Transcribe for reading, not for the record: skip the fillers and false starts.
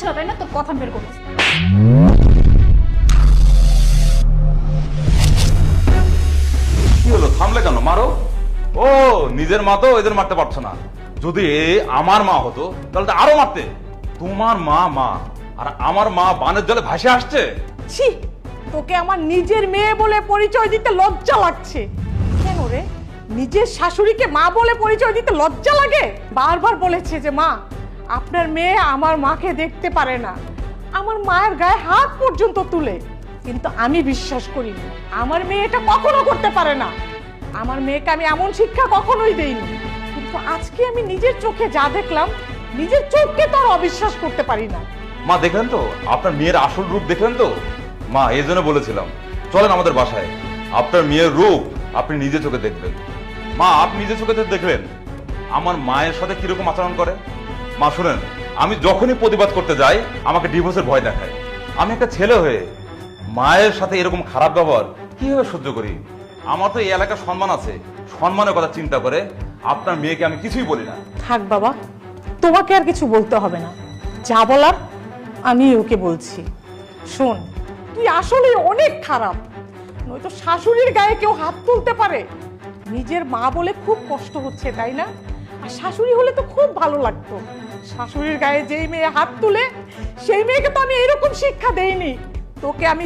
হচ্ছে না তাই না, তোর কথা বের করতেছি। কি হলো, থামলে কেন? মারো। ও নিজের মা তো এদের মারতে পারছো না। যদি আমার মা হতো তাহলে তো আরো মারতে। তোমার মা মা আর আমার মা বানের জলে ভাসে আসছে। ছি, তোকে আমার নিজের মেয়ে বলে পরিচয় দিতে লজ্জা লাগছে। কেন রে, নিজের শাশুড়িকে মা বলে পরিচয় দিতে লজ্জা লাগে? বারবার বলেছে যে মা, আপনার মেয়ে আমার মাকে দেখতে পারে না, আমার মায়ের গায়ে হাত পর্যন্ত তুলে। কিন্তু আমি বিশ্বাস করি না, আমার মেয়ে এটা কখনো করতে পারে না। আমার মেয়েকে আমি এমন শিক্ষা কখনোই দেইনি। কিন্তু আজকে আমি নিজের চোখে যা দেখলাম, নিজের চোখকে তো আর অবিশ্বাস করতে পারি না। মা দেখলেন তো আপনার মেয়ের আসল রূপ, দেখলেন তো মা? এই জন্য বলেছিলাম চলেন আমাদের বাসায়, আপনার মেয়ের রূপ আপনি নিজে চোখে দেখবেন। মা আপনি নিজে চোখে তো দেখলেন আমার মায়ের সাথে কিরকম আচরণ করে। মা শুনেন, আমি যখনই প্রতিবাদ করতে যাই আমাকে ডিভোর্সের ভয় দেখায়। আমি একটা ছেলে হয়ে মায়ের সাথে এরকম খারাপ ব্যবহার কিভাবে সহ্য করি? আমার তো এই এলাকার সম্মান আছে, সম্মানের কথা চিন্তা করে আপনার মেয়েকে আমি কিছুই বলি না। থাক বাবা, তোমাকে আর কিছু বলতে হবে না, যা বলার আমি ওকে বলছি। শোন, তুই আসলে অনেক খারাপ। নয়তো শাশুড়ির গায়ে কেউ হাত তুলতে পারে? নিজের মা বলে খুব কষ্ট হচ্ছে তাই না? আর শাশুড়ি হলে তো খুব ভালো লাগতো। শাশুড়ির গায়ে যেই মেয়ে হাত তুলে সেই মেয়েকে তো আমি এরকম শিক্ষা দেইনি। তোকে আমি